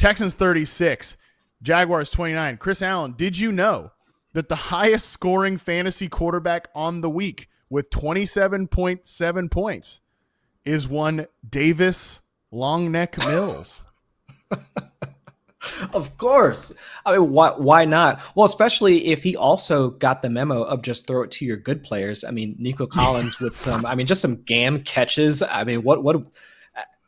Texans 36, Jaguars 29. Chris Allen, did you know that the highest scoring fantasy quarterback on the week with 27.7 points is one Davis Longneck Mills? Of course. I mean, why not? Well, especially if he also got the memo of just throw it to your good players. I mean, Nico Collins with some, just some GAM catches. I mean, what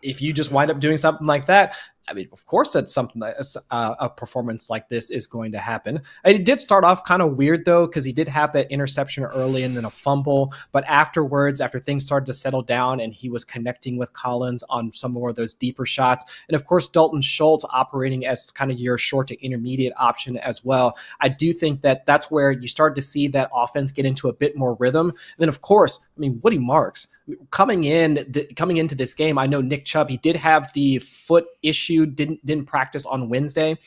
if you just wind up doing something like that? I mean, of course, that's something that a performance like this is going to happen. It did start off kind of weird, though, because he did have that interception early and then a fumble. But afterwards, after things started to settle down and he was connecting with Collins on some more of those deeper shots, and of course, Dalton Schultz operating as kind of your short to intermediate option as well. I do think that that's where you start to see that offense get into a bit more rhythm. And then, of course, I mean, Woody Marks. Coming into this game, I know Nick Chubb, he did have the foot issue, didn't practice on Wednesday.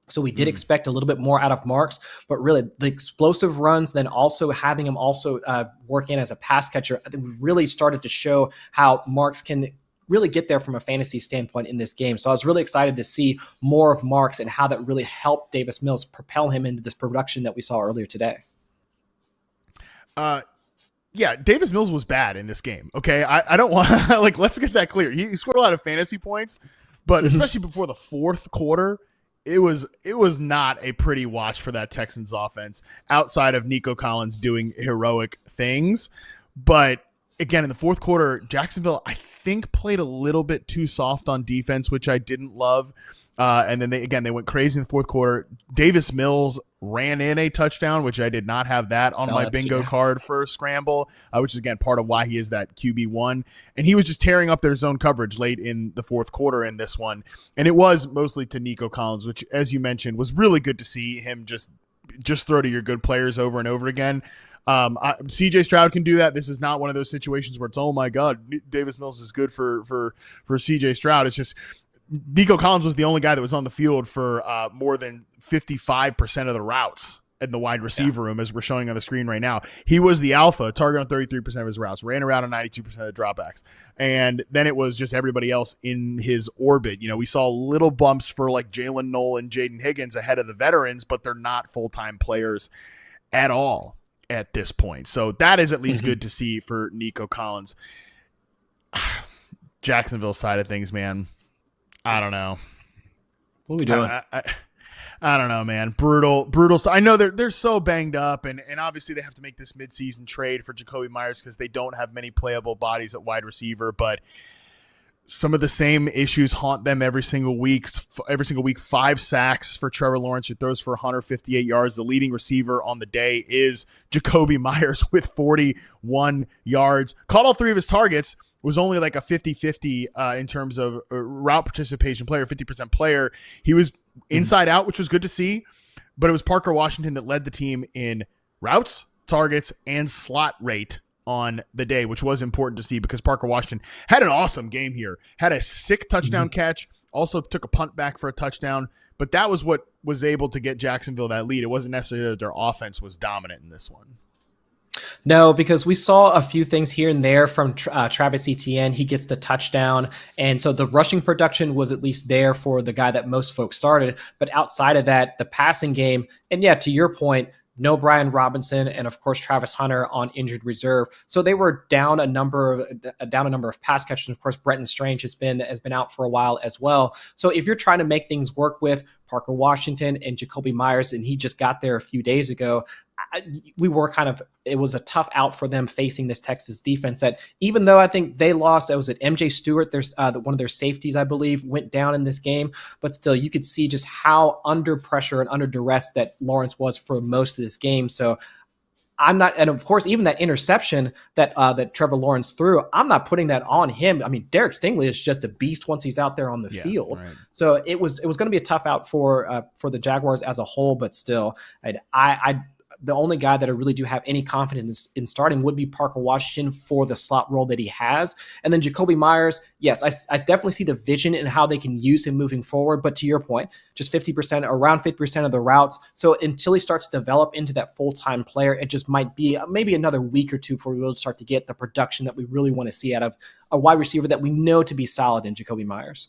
So we did expect a little bit more out of Marks, but really the explosive runs, then also having him also work in as a pass catcher, I think we really started to show how Marks can really get there from a fantasy standpoint in this game. So I was really excited to see more of Marks and how that really helped Davis Mills propel him into this production that we saw earlier today. Yeah, Davis Mills was bad in this game. Okay, I don't want let's get that clear. He scored a lot of fantasy points, but especially before the fourth quarter, it was not a pretty watch for that Texans offense outside of Nico Collins doing heroic things. But again, in the fourth quarter, Jacksonville, I think, played a little bit too soft on defense, which I didn't love. And then they went crazy in the fourth quarter. Davis Mills ran in a touchdown, which I did not have that on my bingo card for a scramble, which is, again, part of why he is that QB1. And he was just tearing up their zone coverage late in the fourth quarter in this one. And it was mostly to Nico Collins, which, as you mentioned, was really good to see him just throw to your good players over and over again. CJ Stroud can do that. This is not one of those situations where it's, oh my God, Davis Mills is good for CJ Stroud. It's just Nico Collins was the only guy that was on the field for more than 55% of the routes in the wide receiver room, as we're showing on the screen right now. He was the alpha, target on 33% of his routes, ran around on 92% of the dropbacks. And then it was just everybody else in his orbit. You know, we saw little bumps for like Jalen Noel and Jaden Higgins ahead of the veterans, but they're not full-time players at all at this point. So that is at least good to see for Nico Collins. Jacksonville side of things, man. I don't know. What are we doing? I don't know, man. Brutal. I know they're so banged up, and obviously they have to make this midseason trade for Jacoby Myers because they don't have many playable bodies at wide receiver, but some of the same issues haunt them every single week. 5 sacks for Trevor Lawrence, who throws for 158 yards. The leading receiver on the day is Jacoby Myers with 41 yards. Caught all 3 of his targets. Was only like a 50-50 in terms of route participation player, 50% player. He was inside out, which was good to see, but it was Parker Washington that led the team in routes, targets, and slot rate on the day, which was important to see because Parker Washington had an awesome game here. Had a sick touchdown catch, also took a punt back for a touchdown, but that was what was able to get Jacksonville that lead. It wasn't necessarily that their offense was dominant in this one. No, because we saw a few things here and there from Travis Etienne. He gets the touchdown. And so the rushing production was at least there for the guy that most folks started. But outside of that, the passing game, and yeah, to your point, no Brian Robinson, and of course Travis Hunter on injured reserve. So they were down a number of pass catchers. Of course, Brenton Strange has been out for a while as well. So if you're trying to make things work with Parker Washington and Jacoby Myers, and he just got there a few days ago, it was a tough out for them facing this Texas defense that, even though I think they lost, it was at MJ Stewart, there's one of their safeties, I believe, went down in this game, but still you could see just how under pressure and under duress that Lawrence was for most of this game. So I'm not, and of course, even that interception that Trevor Lawrence threw, I'm not putting that on him. I mean, Derek Stingley is just a beast once he's out there on the field. Right. So it was going to be a tough out for the Jaguars as a whole, but still, the only guy that I really do have any confidence in starting would be Parker Washington for the slot role that he has. And then Jacoby Myers, yes, I definitely see the vision in how they can use him moving forward. But to your point, just around 50% of the routes. So until he starts to develop into that full-time player, it just might be maybe another week or two before we really start to get the production that we really want to see out of a wide receiver that we know to be solid in Jacoby Myers.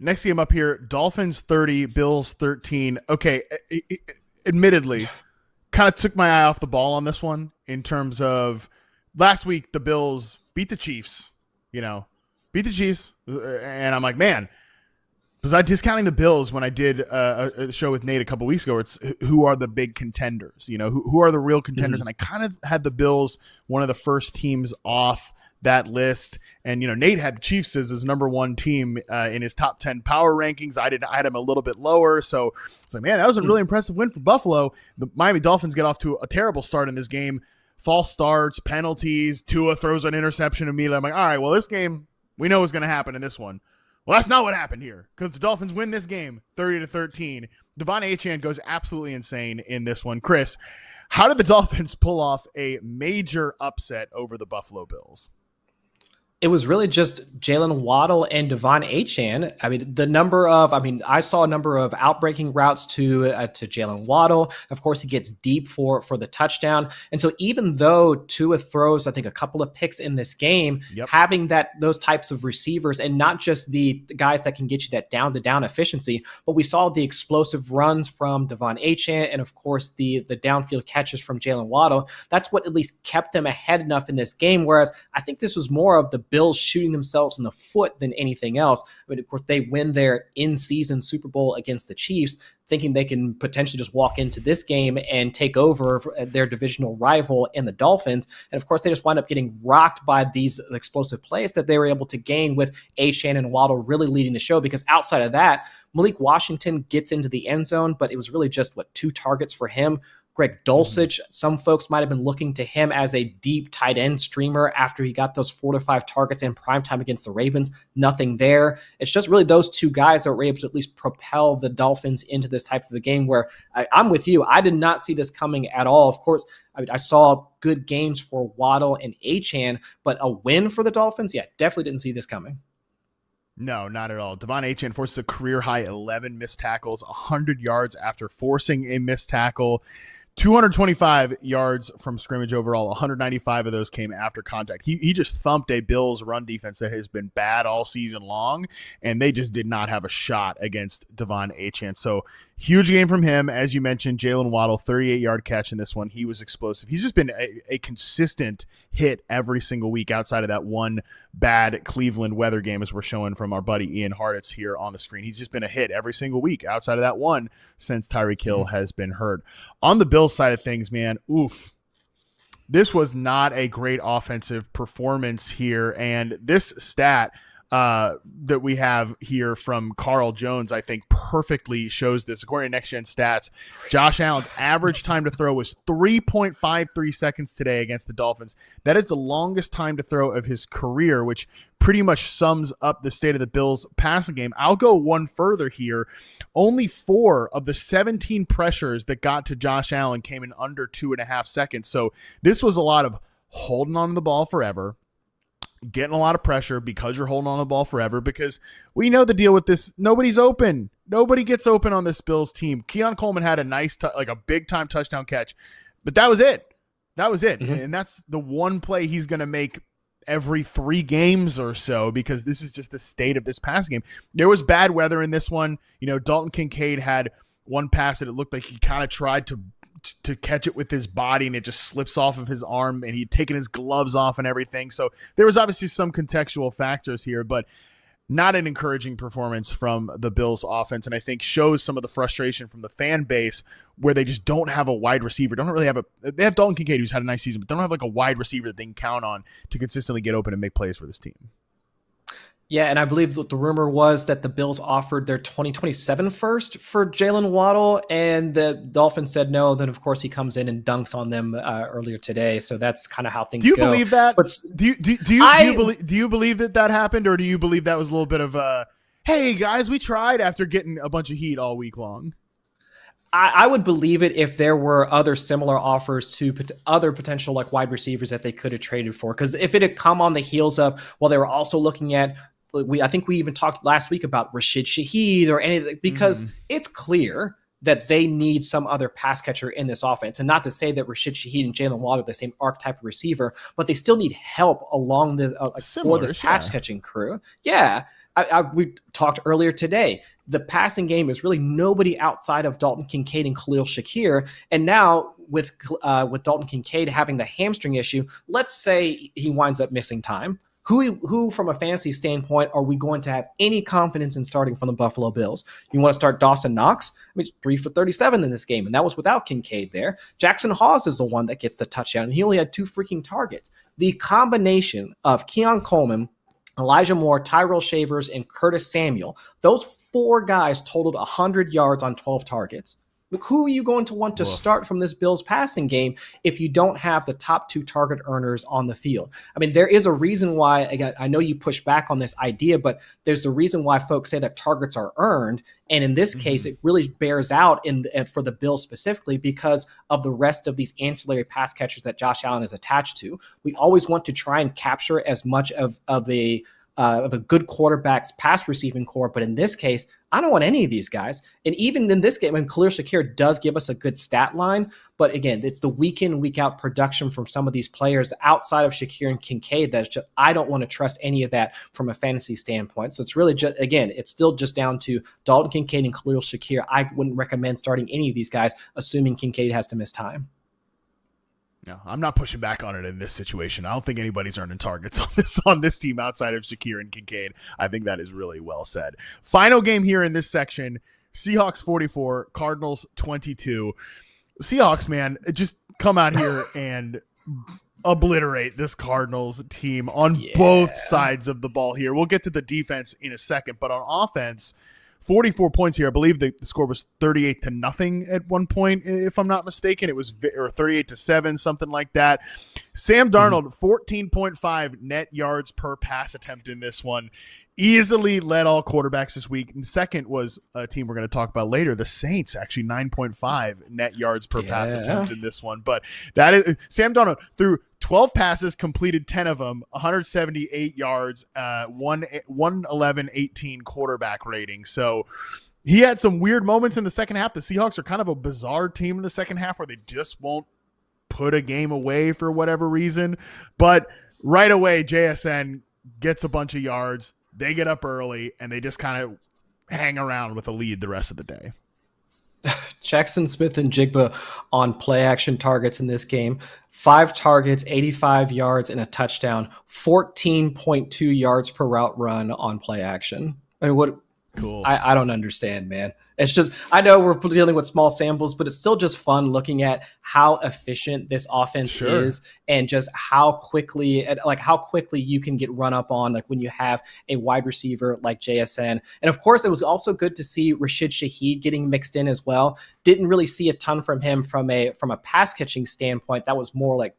Next game up here, Dolphins 30, Bills 13. Okay, admittedly, kind of took my eye off the ball on this one in terms of last week the Bills beat the Chiefs, and I'm like, man, was I discounting the Bills when I did a show with Nate a couple weeks ago? It's who are the big contenders, who are the real contenders, and I kind of had the Bills one of the first teams off that list, and Nate had the Chiefs as his number one team in his top 10 power rankings. I had him a little bit lower, so it's like, man, that was a really impressive win for Buffalo. The Miami Dolphins get off to a terrible start in this game, false starts, penalties. Tua throws an interception immediately. I'm like, all right, well, this game we know what's going to happen in this one. Well, that's not what happened here, because the Dolphins win this game 30-13. Devon Achane goes absolutely insane in this one. Chris, how did the Dolphins pull off a major upset over the Buffalo Bills? It was really just Jalen Waddle and Devon Achane. I saw a number of outbreaking routes to Jalen Waddle. Of course, he gets deep for the touchdown. And so even though Tua throws, I think, a couple of picks in this game, having those types of receivers, and not just the guys that can get you that down-to-down efficiency, but we saw the explosive runs from Devon Achane and, of course, the downfield catches from Jalen Waddle. That's what at least kept them ahead enough in this game, whereas I think this was more of the Bills shooting themselves in the foot than anything else. I mean, of course, they win their in-season Super Bowl against the Chiefs, thinking they can potentially just walk into this game and take over their divisional rival in the Dolphins. And of course, they just wind up getting rocked by these explosive plays that they were able to gain with Achane and Waddle really leading the show, because outside of that, Malik Washington gets into the end zone, but it was really just, 2 targets for him. Greg Dulcich, some folks might have been looking to him as a deep tight end streamer after he got those 4 to 5 targets in primetime against the Ravens. Nothing there. It's just really those 2 guys that were able to at least propel the Dolphins into this type of a game where I'm with you. I did not see this coming at all. Of course, I saw good games for Waddle and Achane, but a win for the Dolphins? Yeah, definitely didn't see this coming. No, not at all. Devon Achane forces a career-high 11 missed tackles, 100 yards after forcing a missed tackle. 225 yards from scrimmage overall. 195 of those came after contact. He just thumped a Bills run defense that has been bad all season long, and they just did not have a shot against Devon Achane. So huge game from him. As you mentioned, Jalen Waddle, 38-yard catch in this one. He was explosive. He's just been a consistent hit every single week outside of that one bad Cleveland weather game, as we're showing from our buddy Ian Hartitz here on the screen. He's just been a hit every single week outside of that one since Tyreek Hill has been hurt. On the Bills side of things, man, this was not a great offensive performance here. And this stat that we have here from Carl Jones, I think, perfectly shows this. According to Next Gen Stats, Josh Allen's average time to throw was 3.53 seconds today against the Dolphins. That is the longest time to throw of his career, which pretty much sums up the state of the Bills' passing game. I'll go one further here. Only 4 of the 17 pressures that got to Josh Allen came in under 2.5 seconds. So this was a lot of holding on to the ball forever, getting a lot of pressure because you're holding on to the ball forever, because we know the deal with this. Nobody's open. Nobody gets open on this Bills team. Keon Coleman had a nice, a big-time touchdown catch, but that was it. And that's the one play he's going to make every 3 games or so, because this is just the state of this pass game. There was bad weather in this one. Dalton Kincaid had one pass that it looked like he kind of tried to catch it with his body, and it just slips off of his arm, and he'd taken his gloves off and everything. So there was obviously some contextual factors here, but not an encouraging performance from the Bills offense. And I think shows some of the frustration from the fan base, where they just don't have a wide receiver. They have Dalton Kincaid, who's had a nice season, but they don't have like a wide receiver that they can count on to consistently get open and make plays for this team. Yeah, and I believe that the rumor was that the Bills offered their 2027 first for Jalen Waddle, and the Dolphins said no. Then, of course, he comes in and dunks on them earlier today. So that's kind of how things go. Do you believe that? But do you believe that happened, or do you believe that was a little bit of a, hey, guys, we tried, after getting a bunch of heat all week long? I would believe it if there were other similar offers to other potential wide receivers that they could have traded for. Because if it had come on the heels of, well, they were also looking at, I think we even talked last week about Rashid Shaheed or anything, because it's clear that they need some other pass catcher in this offense. And not to say that Rashid Shaheed and Jalen Waddle are the same archetype of receiver, but they still need help along this for this pass catching crew. Yeah. We talked earlier today. The passing game is really nobody outside of Dalton Kincaid and Khalil Shakir. And now with Dalton Kincaid having the hamstring issue, let's say he winds up missing time. Who from a fantasy standpoint are we going to have any confidence in starting from the Buffalo Bills? You want to start Dawson Knox? I mean, 3 for 37 in this game, and that was without Kincaid there. Jackson Hawes is the one that gets the touchdown, and he only had 2 freaking targets. The combination of Keon Coleman, Elijah Moore, Tyrell Shavers, and Curtis Samuel, those 4 guys totaled 100 yards on 12 targets. Who are you going to want to start from this Bills passing game if you don't have the top 2 target earners on the field? I mean, there is a reason why, again, I know you push back on this idea, but there's a reason why folks say that targets are earned. And in this case, it really bears out for the Bills specifically because of the rest of these ancillary pass catchers that Josh Allen is attached to. We always want to try and capture as much of a good quarterback's pass receiving core. But in this case, I don't want any of these guys. And even in this game, Khalil Shakir does give us a good stat line. But again, it's the week in, week out production from some of these players outside of Shakir and Kincaid that just, I don't want to trust any of that from a fantasy standpoint. So it's really just, again, it's still just down to Dalton Kincaid and Khalil Shakir. I wouldn't recommend starting any of these guys, assuming Kincaid has to miss time. No, I'm not pushing back on it in this situation. I don't think anybody's earning targets on this team outside of Shakir and Kincaid. I think that is really well said. Final game here in this section, Seahawks 44, Cardinals 22. Seahawks, man, just come out here and obliterate this Cardinals team on both sides of the ball here. We'll get to the defense in a second, but on offense, 44 points here. I believe the score was 38-0 at one point, if I'm not mistaken. It was or 38-7, something like that. Sam Darnold, 14.5 net yards per pass attempt in this one. Easily led all quarterbacks this week. And second was a team we're going to talk about later, the Saints, actually 9.5 net yards per pass attempt in this one. But that is Sam Darnold threw 12 passes, completed 10 of them, 178 yards, 111-18 quarterback rating. So he had some weird moments in the second half. The Seahawks are kind of a bizarre team in the second half where they just won't put a game away for whatever reason. But right away, JSN gets a bunch of yards. They get up early, and they just kind of hang around with a lead the rest of the day. Jackson Smith-Njigba on play-action targets in this game. 5 targets, 85 yards, and a touchdown. 14.2 yards per route run on play-action. I mean, what? Cool. I don't understand, man. It's just, I know we're dealing with small samples, but it's still just fun looking at how efficient this offense is and just how quickly you can get run up on, like when you have a wide receiver like JSN. And of course, it was also good to see Rashid Shaheed getting mixed in as well. Didn't really see a ton from him from a pass catching standpoint. That was more like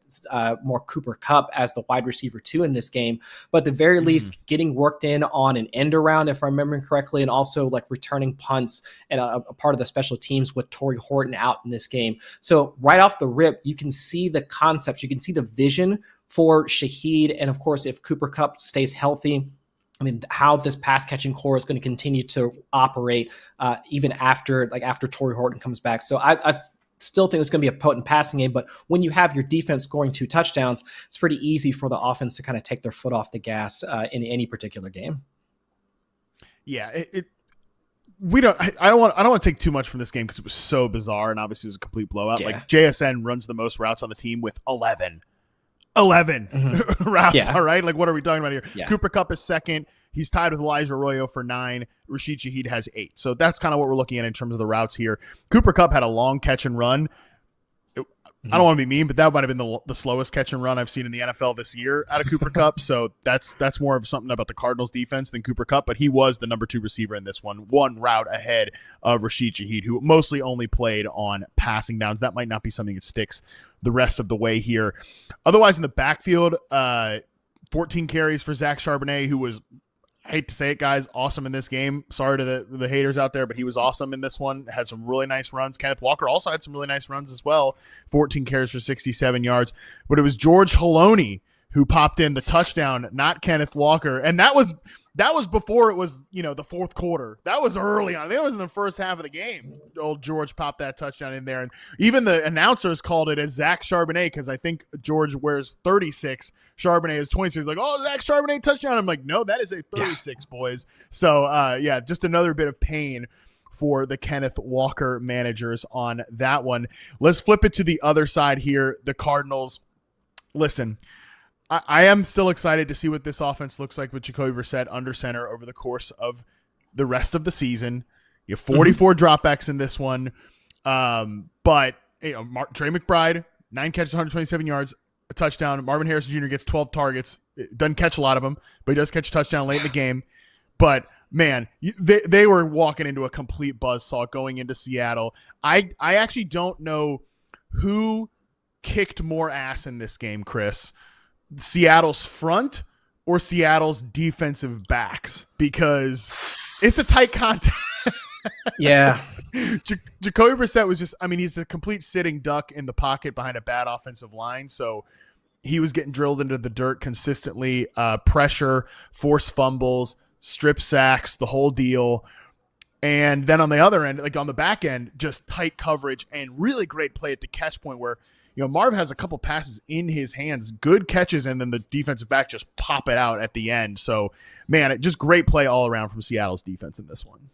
more Cooper Kupp as the wide receiver 2 in this game. But at the very least, getting worked in on an end around, if I'm remembering correctly, and also like returning punts and a part of the special teams with Torrey Horton out in this game. So right off the rip, you can see the concepts, you can see the vision for Shaheed. And of course, if Cooper Kupp stays healthy, I mean, how this pass catching core is going to continue to operate even after Torrey Horton comes back. So I still think it's going to be a potent passing game, but when you have your defense scoring 2 touchdowns, it's pretty easy for the offense to kind of take their foot off the gas in any particular game. Yeah, I don't want to take too much from this game because it was so bizarre and obviously it was a complete blowout. Yeah. Like JSN runs the most routes on the team with 11 routes. Yeah. All right. Like, what are we talking about here? Yeah. Cooper Kupp is second. He's tied with Elijah Arroyo for 9. Rashid Shaheed has 8. So that's kind of what we're looking at in terms of the routes here. Cooper Kupp had a long catch and run. I don't want to be mean, but that might have been the slowest catch and run I've seen in the NFL this year out of Cooper Kupp. So that's more of something about the Cardinals defense than Cooper Kupp, but he was the number 2 receiver in this one route ahead of Rashid Shaheed, who mostly only played on passing downs. That might not be something that sticks the rest of the way here. Otherwise, in the backfield, 14 carries for Zach Charbonnet, who was, I hate to say it, guys, awesome in this game. Sorry to the haters out there, but he was awesome in this one. Had some really nice runs. Kenneth Walker also had some really nice runs as well. 14 carries for 67 yards. But it was George Haloney who popped in the touchdown, not Kenneth Walker. And that was that was before it was, the fourth quarter. That was early on. I think it was in the first half of the game. Old George popped that touchdown in there. And even the announcers called it as Zach Charbonnet because I think George wears 36. Charbonnet is 26. Like, oh, Zach Charbonnet touchdown. I'm like, no, that is a 36, boys. So, just another bit of pain for the Kenneth Walker managers on that one. Let's flip it to the other side here. The Cardinals. Listen, I am still excited to see what this offense looks like with Jacoby Brissett under center over the course of the rest of the season. You have 44 dropbacks in this one. But Trey McBride, 9 catches, 127 yards, a touchdown. Marvin Harrison Jr. gets 12 targets. Doesn't catch a lot of them, but he does catch a touchdown late in the game. But, man, they were walking into a complete buzzsaw going into Seattle. I actually don't know who kicked more ass in this game, Chris. Seattle's front or Seattle's defensive backs, because it's a tight contest. Yeah. Jacoby Brissett was he's a complete sitting duck in the pocket behind a bad offensive line. So he was getting drilled into the dirt consistently, pressure, forced fumbles, strip sacks, the whole deal. And then on the other end, like on the back end, just tight coverage and really great play at the catch point where, Marv has a couple passes in his hands, good catches, and then the defensive back just pop it out at the end. So, man, just great play all around from Seattle's defense in this one.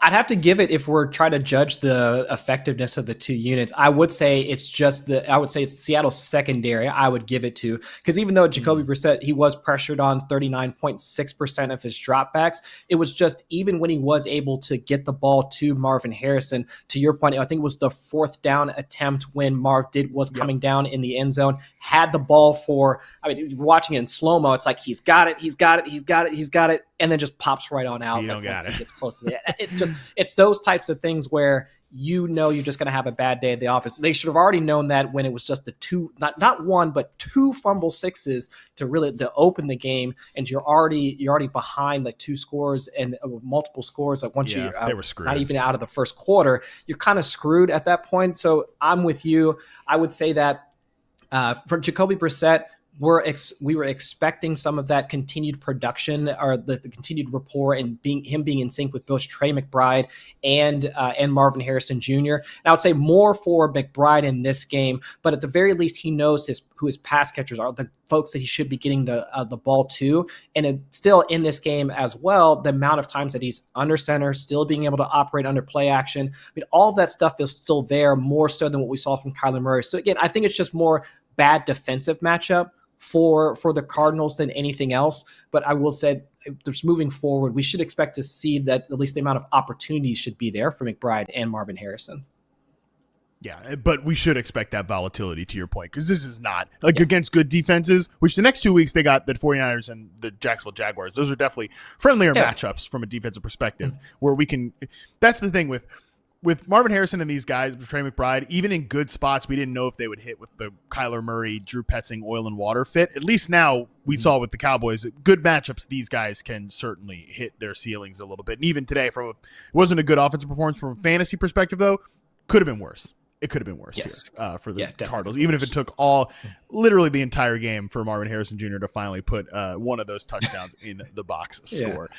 I'd have to give it, if we're trying to judge the effectiveness of the two units, I would say it's Seattle's secondary. I would give it to, because even though Jacoby Brissett, he was pressured on 39.6% of his dropbacks, it was just, even when he was able to get the ball to Marvin Harrison, to your point, I think it was the 4th down attempt when Marv was coming down in the end zone, had the ball watching it in slow-mo, it's like he's got it, and then just pops right on out. Once he gets close to it. It's those types of things where you're just going to have a bad day at the office. They should have already known that when it was just the two, not one, but 2 fumble sixes to open the game, and you're already behind like 2 scores and multiple scores. Like once they were screwed. Not even out of the first quarter, you're kind of screwed at that point. So I'm with you. I would say that for Jacoby Brissett, we were expecting some of that continued production, or the continued rapport, and him being in sync with both Trey McBride and Marvin Harrison Jr. And I would say more for McBride in this game, but at the very least, he knows who his pass catchers are, the folks that he should be getting the ball to. And still in this game as well, the amount of times that he's under center, still being able to operate under play action, all of that stuff is still there, more so than what we saw from Kyler Murray. So again, I think it's just more bad defensive matchup for the Cardinals than anything else. But I will say, just moving forward, we should expect to see that at least the amount of opportunities should be there for McBride and Marvin Harrison. Yeah, but we should expect that volatility, to your point, because this is not against good defenses, which the next 2 weeks they got the 49ers and the Jacksonville Jaguars. Those are definitely friendlier matchups from a defensive perspective, where we can – that's the thing with Marvin Harrison and these guys, with Trey McBride, even in good spots, we didn't know if they would hit with the Kyler Murray, Drew Petzing, oil and water fit. At least now we saw with the Cowboys, good matchups, these guys can certainly hit their ceilings a little bit. And even today, it wasn't a good offensive performance from a fantasy perspective, though. Could have been worse. It could have been worse here for the Cardinals, even if it took literally the entire game for Marvin Harrison Jr. to finally put one of those touchdowns in the box score.